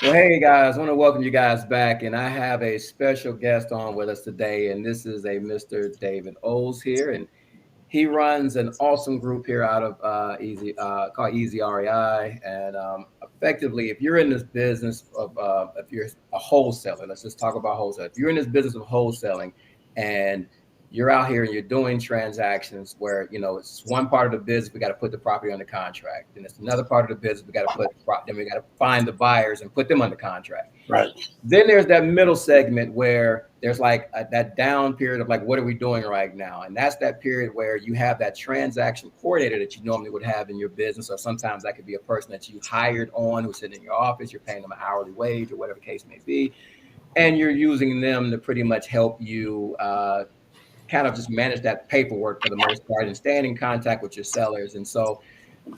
Well, hey guys, I want to welcome you guys back, and I have a special guest on with us today, and this is a Mr. David Oles here, and he runs an awesome group here out of Easy called Easy REI, and effectively, if you're in this business of if you're a wholesaler, let's just talk about wholesale. If you're in this business of wholesaling, and you're out here and you're doing transactions where it's one part of the business we got to put the property under contract, and it's another part of the business we got to then we got to find the buyers and put them under contract. Right. Then there's that middle segment where there's like that down period of like, what are we doing right now? And that's that period where you have that transaction coordinator that you normally would have in your business, or sometimes that could be a person that you hired on who's sitting in your office. You're paying them an hourly wage or whatever the case may be, and you're using them to pretty much help you kind of just manage that paperwork for the most part and staying in contact with your sellers. And so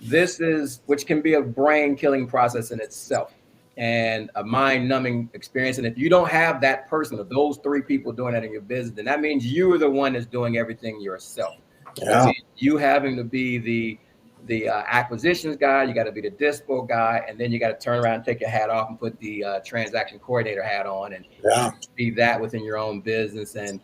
this is, which can be a brain killing process in itself and a mind numbing experience. And if you don't have that person of those three people doing that in your business, then that means you are the one that's doing everything yourself. Yeah. You having to be the acquisitions guy, you got to be the dispo guy, and then you got to turn around and take your hat off and put the transaction coordinator hat on and be that within your own business. And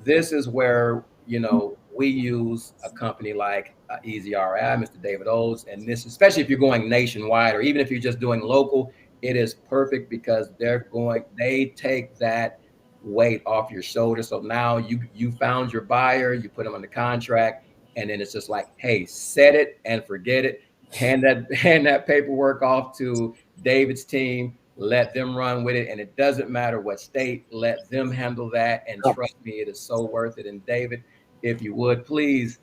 this is where we use a company like Easy REI, Mr. David Oles, and this, especially if you're going nationwide or even if you're just doing local, it is perfect because they take that weight off your shoulder. So now you found your buyer, you put them under contract, and then it's just like, hey, set it and forget it. Hand that paperwork off to David's team. Let them run with it, and it doesn't matter what state. Let them handle that, and trust me, it is so worth it. And David, if you would please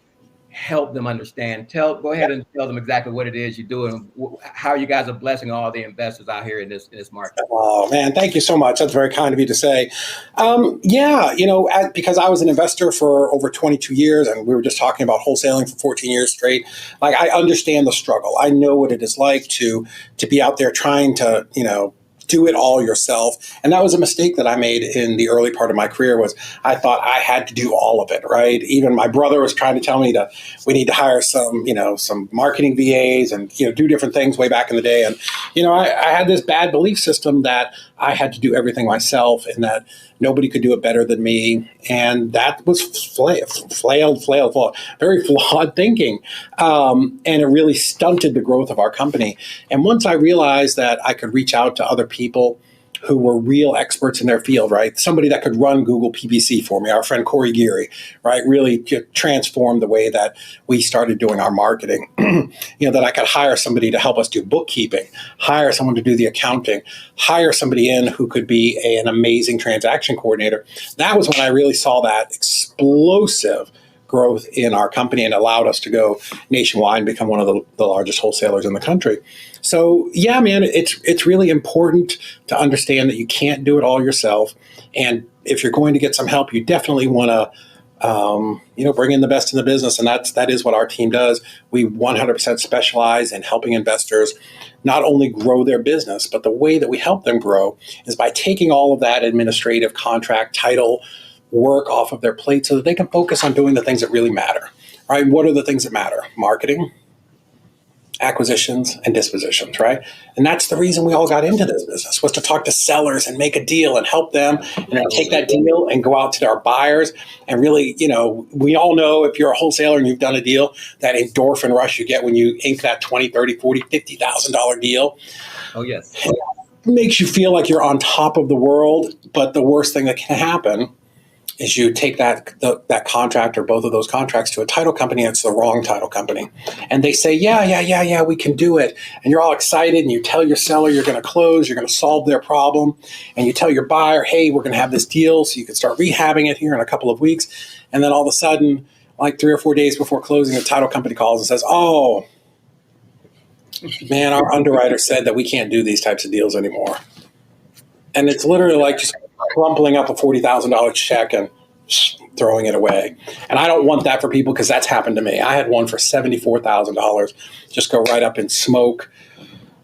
help them understand. Go ahead and tell them exactly what it is you do and how you guys are blessing all the investors out here in this market. Oh man, thank you so much. That's very kind of you to say. Because I was an investor for over 22 years, and we were just talking about wholesaling for 14 years straight. Like, I understand the struggle. I know what it is like to be out there trying to do it all yourself. And that was a mistake that I made in the early part of my career. Was I thought I had to do all of it, right? Even my brother was trying to tell me that we need to hire some marketing VAs and do different things way back in the day. And I had this bad belief system that I had to do everything myself and that nobody could do it better than me. And that was very flawed thinking. And it really stunted the growth of our company. And once I realized that I could reach out to other people who were real experts in their field, right? Somebody that could run Google PPC for me, our friend Corey Geary, right? Really transformed the way that we started doing our marketing. That I could hire somebody to help us do bookkeeping, hire someone to do the accounting, hire somebody in who could be an amazing transaction coordinator. That was when I really saw that explosive growth in our company and allowed us to go nationwide and become one of the largest wholesalers in the country. So yeah, man, it's really important to understand that you can't do it all yourself. And if you're going to get some help, you definitely want to bring in the best in the business. And that is what our team does. We 100% specialize in helping investors not only grow their business, but the way that we help them grow is by taking all of that administrative contract title work off of their plate so that they can focus on doing the things that really matter, right? What are the things that matter? Marketing, acquisitions, and dispositions, right? And that's the reason we all got into this business, was to talk to sellers and make a deal and help them and then take that deal and go out to our buyers. And really, we all know if you're a wholesaler and you've done a deal, that endorphin rush you get when you ink that $20, $30, $40, $50,000 deal. Oh, yes. It makes you feel like you're on top of the world. But the worst thing that can happen is you take that contract or both of those contracts to a title company, and it's the wrong title company. And they say, yeah, we can do it. And you're all excited, and you tell your seller you're going to close, you're going to solve their problem. And you tell your buyer, hey, we're going to have this deal so you can start rehabbing it here in a couple of weeks. And then all of a sudden, like 3 or 4 days before closing, the title company calls and says, oh, man, our underwriter said that we can't do these types of deals anymore. And it's literally like just crumpling up a $40,000 check and throwing it away. And I don't want that for people, because that's happened to me. I had one for $74,000 just go right up in smoke.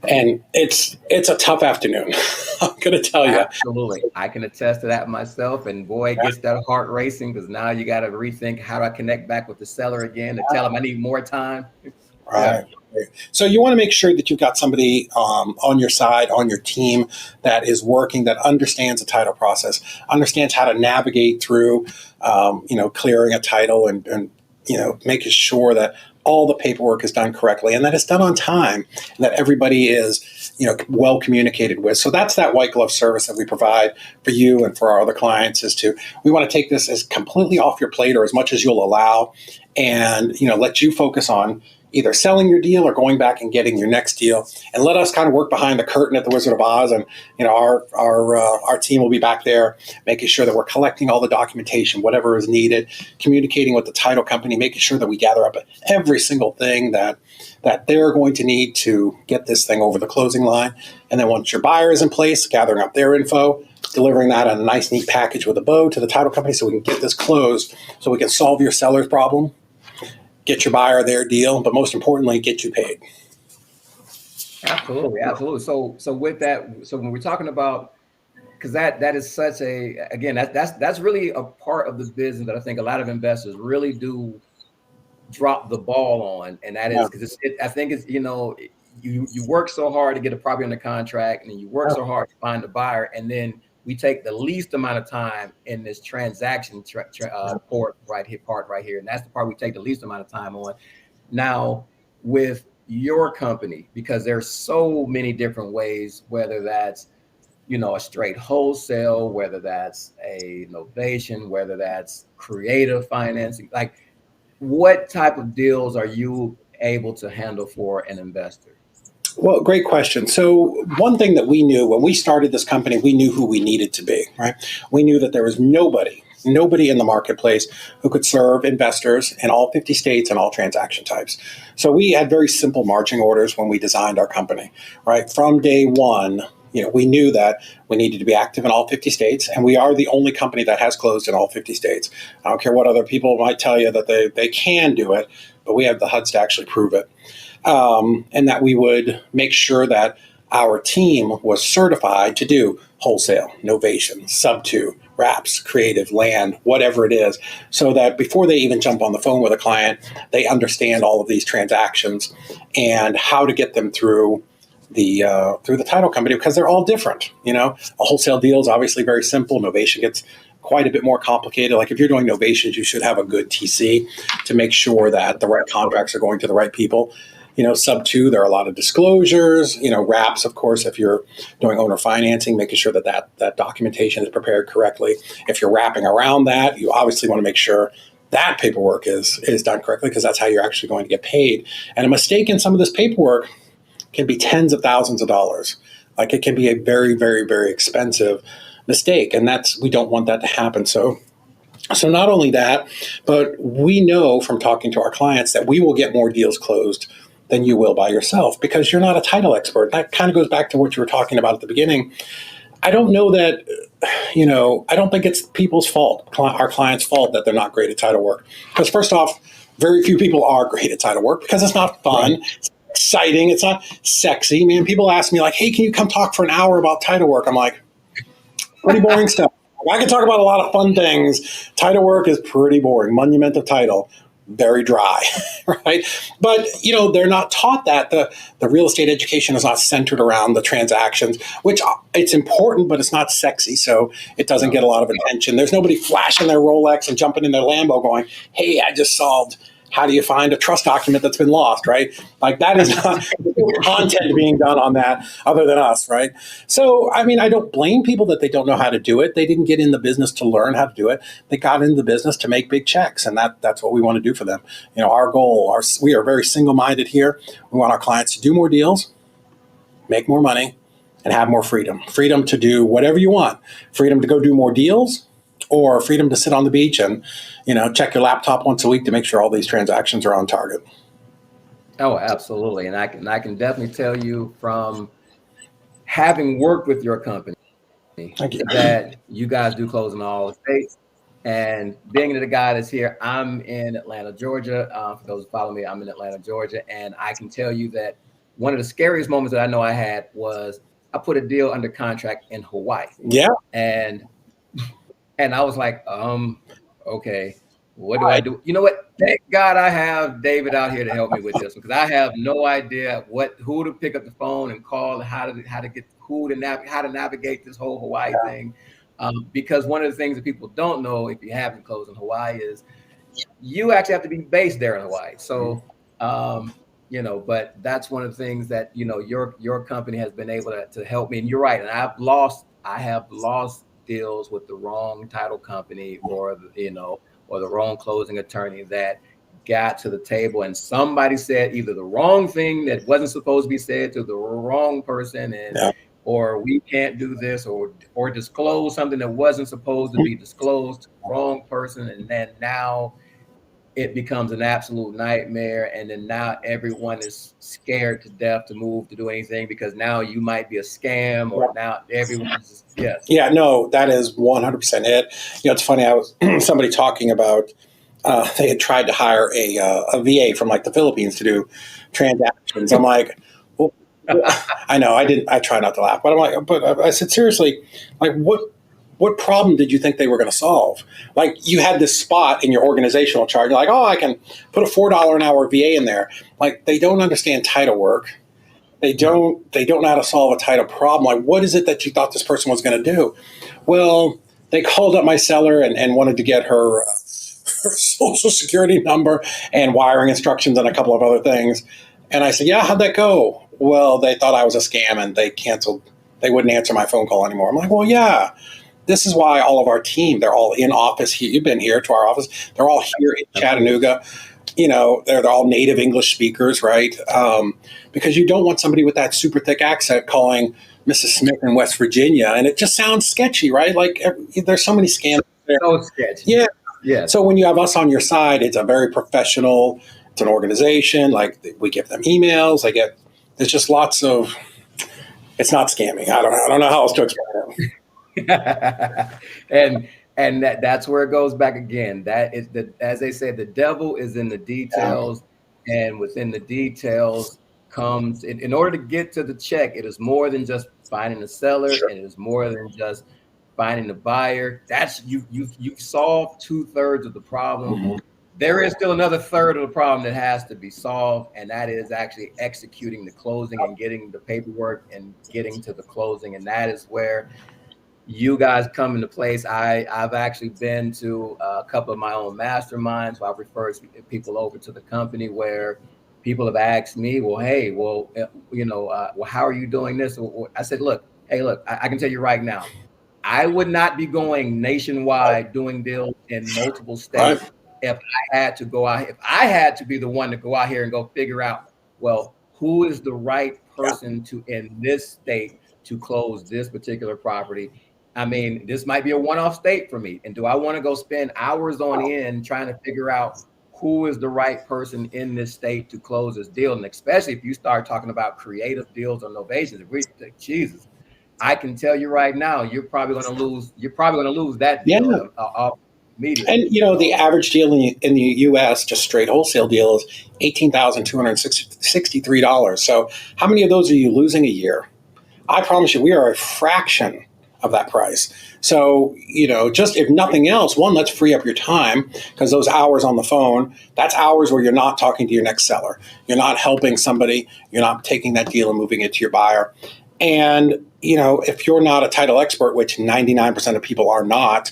And it's a tough afternoon. I'm going to tell you. Absolutely. I can attest to that myself. And boy, it gets that heart racing, because now you got to rethink, how do I connect back with the seller again to tell them I need more time? Right. Yeah. So you want to make sure that you've got somebody on your side, on your team that is working, that understands the title process, understands how to navigate through, clearing a title and making sure that all the paperwork is done correctly and that it's done on time and that everybody is, well communicated with. So that's that white glove service that we provide for you and for our other clients we want to take this as completely off your plate or as much as you'll allow and, let you focus on either selling your deal or going back and getting your next deal, and let us kind of work behind the curtain at the Wizard of Oz. And our team will be back there, making sure that we're collecting all the documentation, whatever is needed, communicating with the title company, making sure that we gather up every single thing that they're going to need to get this thing over the closing line. And then once your buyer is in place, gathering up their info, delivering that on a nice, neat package with a bow to the title company so we can get this closed, so we can solve your seller's problem, get your buyer their deal, but most importantly, get you paid. Absolutely. So with that, so when we're talking about, because that is such that's really a part of the business that I think a lot of investors really do drop the ball on, and that is because I think it's you work so hard to get a property under contract, and then you work so hard to find a buyer, and then we take the least amount of time in this transaction part right here, and that's the part we take the least amount of time on. Now, with your company, because there's so many different ways, whether that's a straight wholesale, whether that's a novation, whether that's creative financing, like what type of deals are you able to handle for an investor? Well, great question. So one thing that we knew when we started this company, we knew who we needed to be, right? We knew that there was nobody in the marketplace who could serve investors in all 50 states and all transaction types. So we had very simple marching orders when we designed our company, right? From day one, we knew that we needed to be active in all 50 states, and we are the only company that has closed in all 50 states. I don't care what other people might tell you that they can do it, but we have the HUDs to actually prove it. And that we would make sure that our team was certified to do wholesale, novation, sub-2, wraps, creative, land, whatever it is, so that before they even jump on the phone with a client, they understand all of these transactions and how to get them through the title company, because they're all different. A wholesale deal is obviously very simple. Novation gets quite a bit more complicated. Like if you're doing novations, you should have a good TC to make sure that the right contracts are going to the right people. Sub-2, there are a lot of disclosures. Wraps, of course, if you're doing owner financing, making sure that documentation is prepared correctly. If you're wrapping around that, you obviously want to make sure that paperwork is done correctly, because that's how you're actually going to get paid. And a mistake in some of this paperwork can be tens of thousands of dollars. Like it can be a very, very, very expensive mistake, and we don't want that to happen. So not only that, but we know from talking to our clients that we will get more deals closed than you will by yourself, because you're not a title expert. That kind of goes back to what you were talking about at the beginning. I don't know that, I don't think it's people's fault, our clients' fault, that they're not great at title work. Because first off, very few people are great at title work because it's not fun. Right. It's exciting. It's not sexy. Man, people ask me like, hey, can you come talk for an hour about title work? I'm like, pretty boring stuff. I can talk about a lot of fun things. Title work is pretty boring. Monument of title, very dry, right? But, they're not taught that. The real estate education is not centered around the transactions, which it's important, but it's not sexy, so it doesn't get a lot of attention. There's nobody flashing their Rolex and jumping in their Lambo going, hey, I just solved how do you find a trust document that's been lost, right? Like that is not content being done on that other than us, right? So, I don't blame people that they don't know how to do it. They didn't get in the business to learn how to do it. They got into the business to make big checks, and that's what we want to do for them. Our goal, we are very single-minded here. We want our clients to do more deals, make more money, and have more freedom. Freedom to do whatever you want. Freedom to go do more deals, or freedom to sit on the beach and, check your laptop once a week to make sure all these transactions are on target. Oh, absolutely. And I can definitely tell you from having worked with your company that you guys do close in all the states. And being the guy that's here, I'm in Atlanta, Georgia. For those who follow me, I'm in Atlanta, Georgia. And I can tell you that one of the scariest moments that I know I had was I put a deal under contract in Hawaii. Yeah. And I was like, okay, What do I do? You know what? Thank God I have David out here to help me with this, because I have no idea who to pick up the phone and call, how to get how to navigate this whole Hawaii thing. Because one of the things that people don't know, if you haven't closed in Hawaii, is you actually have to be based there in Hawaii. So, but that's one of the things that, your company has been able to help me. And you're right. And I have lost deals with the wrong title company, or the wrong closing attorney that got to the table and somebody said either the wrong thing that wasn't supposed to be said to the wrong person, or we can't do this, or disclose something that wasn't supposed to be disclosed to the wrong person. And then now it becomes an absolute nightmare. And then now everyone is scared to death to move to do anything, because now you might be a scam, or now everyone's just, yes. Yeah, no, that is 100% it. It's funny. I was somebody talking about they had tried to hire a VA from like the Philippines to do transactions. I'm like, well, I know I try not to laugh, but I'm like, but I said, seriously, like what problem did you think they were going to solve? Like, you had this spot in your organizational chart. You're like, oh, I can put a $4 an hour VA in there. Like, they don't understand title work. They don't know how to solve a title problem. Like, what is it that you thought this person was going to do? Well, they called up my seller and wanted to get her social security number and wiring instructions and a couple of other things. And I said, yeah, how'd that go? Well, they thought I was a scam and they canceled. They wouldn't answer my phone call anymore. I'm like, well, yeah. This is why all of our team, they're all in office here. You've been here to our office. They're all here in Chattanooga. They're all native English speakers, right? Because you don't want somebody with that super thick accent calling Mrs. Smith in West Virginia. And it just sounds sketchy, right? Like, there's so many scams there. So sketchy. Yeah. Yeah. So when you have us on your side, it's a very professional, it's an organization. Like, we give them emails. There's just lots of, it's not scamming. I don't know how else to explain it. and that's where it goes back again. That is as they say, the devil is in the details, and within the details comes, in order to get to the check, it is more than just finding the seller, and it is more than just finding the buyer. That's you solve 2/3 of the problem. Mm-hmm. There is still another third of the problem that has to be solved, and that is actually executing the closing and getting the paperwork and getting to the closing. And that is where you guys come into place. I've actually been to a couple of my own masterminds where I've referred people over to the company, where people have asked me, well, hey, how are you doing this? I said, look, I can tell you right now, I would not be going nationwide doing deals in multiple states if I had to go out. If I had to be the one to go out here and go figure out, well, who is the right person to in this state to close this particular property. I mean, this might be a one-off state for me. And do I want to go spend hours on end trying to figure out who is the right person in this state to close this deal? And especially if you start talking about creative deals or novations, Jesus, I can tell you right now, you're probably going to lose. You're probably going to lose that deal off immediately. And the average deal in the U.S., just straight wholesale deal, is $18,263. So how many of those are you losing a year? I promise you, we are a fraction of that price. So, just if nothing else, one, let's free up your time, because those hours on the phone, that's hours where you're not talking to your next seller. You're not helping somebody. You're not taking that deal and moving it to your buyer. And, if you're not a title expert, which 99% of people are not,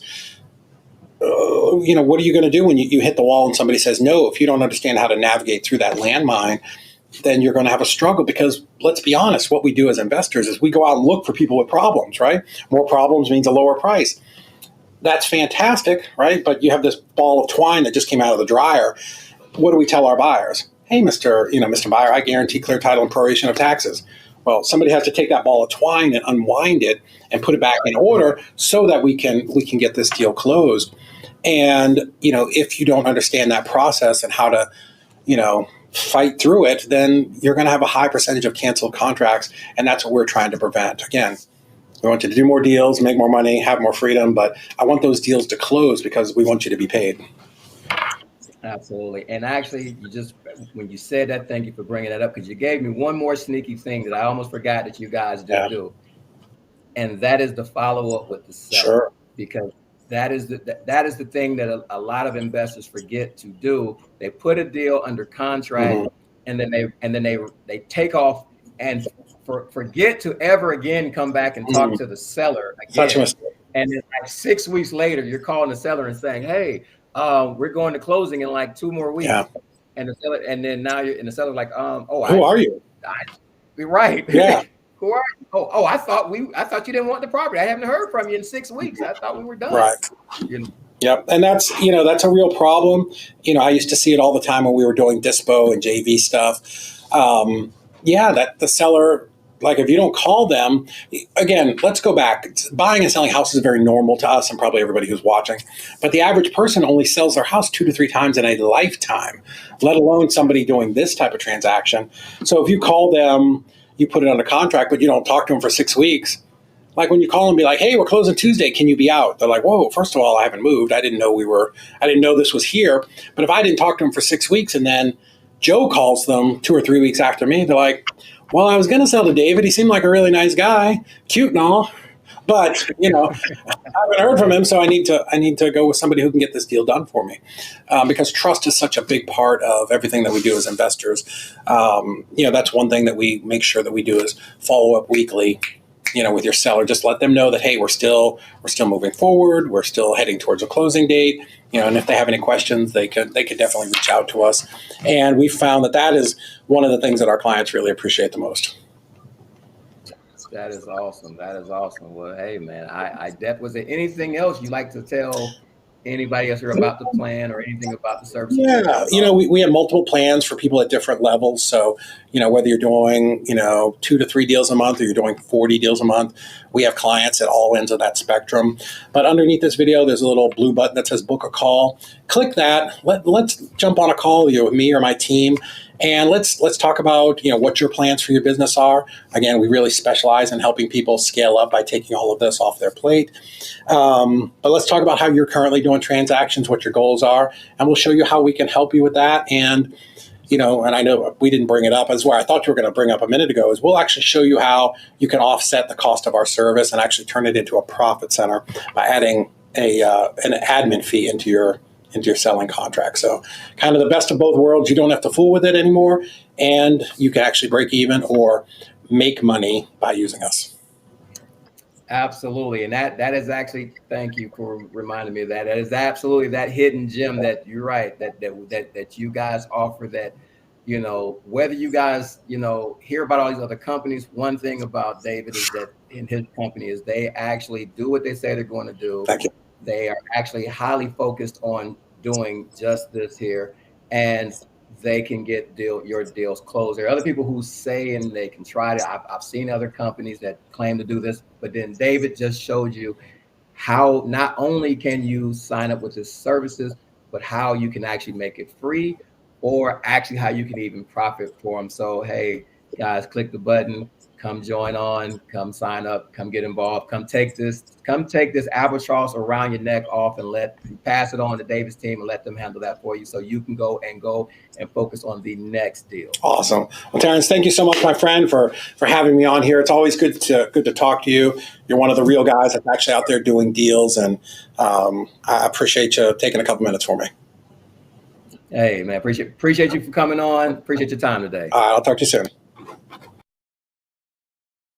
what are you going to do when you hit the wall and somebody says no? If you don't understand how to navigate through that landmine, then you're going to have a struggle, because let's be honest, what we do as investors is we go out and look for people with problems, right? More problems means a lower price. That's fantastic, right? But you have this ball of twine that just came out of the dryer. What do we tell our buyers? Hey, Mr. Buyer, I guarantee clear title and proration of taxes. Well, somebody has to take that ball of twine and unwind it and put it back in order so that we can get this deal closed. And, if you don't understand that process and how to, fight through it, then you're going to have a high percentage of canceled contracts. And that's what we're trying to prevent. Again, we want you to do more deals, make more money, have more freedom, but I want those deals to close because we want you to be paid. Absolutely. And actually, when you said that, thank you for bringing that up, because you gave me one more sneaky thing that I almost forgot that you guys do. And that is the follow-up with the seller. Sure. Because that is the thing that a lot of investors forget to do. They put a deal under contract, and then they take off and forget to ever again come back and talk to the seller again. And then like 6 weeks later, you're calling the seller and saying, "Hey, we're going to closing in like 2 more weeks." Yeah. And the seller, and then now you're, and the seller's like, "Oh, who are you?" We're right. Yeah. Who are you? Oh, I thought you didn't want the property. I haven't heard from you in 6 weeks. I thought we were done. Right. You know? Yep. And that's a real problem. I used to see it all the time when we were doing dispo and JV stuff. That the seller, like if you don't call them, again, let's go back. Buying and selling houses is very normal to us and probably everybody who's watching. But the average person only sells their house 2 to 3 times in a lifetime, let alone somebody doing this type of transaction. So if you call them, you put it under contract, but you don't talk to them for 6 weeks. Like when you call them and be like, "Hey, we're closing Tuesday. Can you be out?" They're like, "Whoa, first of all, I haven't moved. I didn't know this was here." But if I didn't talk to them for 6 weeks and then Joe calls them 2 or 3 weeks after me, they're like, "Well, I was going to sell to David. He seemed like a really nice guy, cute and all, but I haven't heard from him, so I need to go with somebody who can get this deal done for me," because trust is such a big part of everything that we do as investors. That's one thing that we make sure that we do is follow up weekly. With your seller, just let them know that, hey, we're still moving forward. We're still heading towards a closing date. And if they have any questions, they could definitely reach out to us. And we found that is one of the things that our clients really appreciate the most. That is awesome. Well, hey, man, was there anything else you'd like to tell anybody else here about the plan or anything about the service? Yeah, we have multiple plans for people at different levels. So, whether you're doing, 2 to 3 deals a month or you're doing 40 deals a month, we have clients at all ends of that spectrum. But underneath this video, there's a little blue button that says book a call. Click that. Let's jump on a call with me or my team. And let's talk about what your plans for your business are. Again, we really specialize in helping people scale up by taking all of this off their plate. But let's talk about how you're currently doing transactions, what your goals are, and we'll show you how we can help you with that. And and I know we didn't bring it up, as where I thought you were going to bring up a minute ago, is we'll actually show you how you can offset the cost of our service and actually turn it into a profit center by adding an admin fee into your selling contract. So kind of the best of both worlds. You don't have to fool with it anymore, and you can actually break even or make money by using us. Absolutely. And that is actually, thank you for reminding me of that. That is absolutely that hidden gem that you're right, that you guys offer, that, whether you guys, hear about all these other companies, one thing about David is that in his company is they actually do what they say they're going to do. Thank you. They are actually highly focused on doing just this here, and they can get your deals closed. There are other people who say and they can try to. I've seen other companies that claim to do this, but then David just showed you how not only can you sign up with his services, but how you can actually make it free, or actually how you can even profit for them. So, hey, guys, click the button. Come join on, come sign up, come get involved, come take this albatross around your neck off and pass it on to David's team and let them handle that for you, so you can go and focus on the next deal. Awesome. Well, Terrence, thank you so much, my friend, for having me on here. It's always good to talk to you. You're one of the real guys that's actually out there doing deals, and I appreciate you taking a couple minutes for me. Hey, man, appreciate you for coming on. Appreciate your time today. All right, I'll talk to you soon.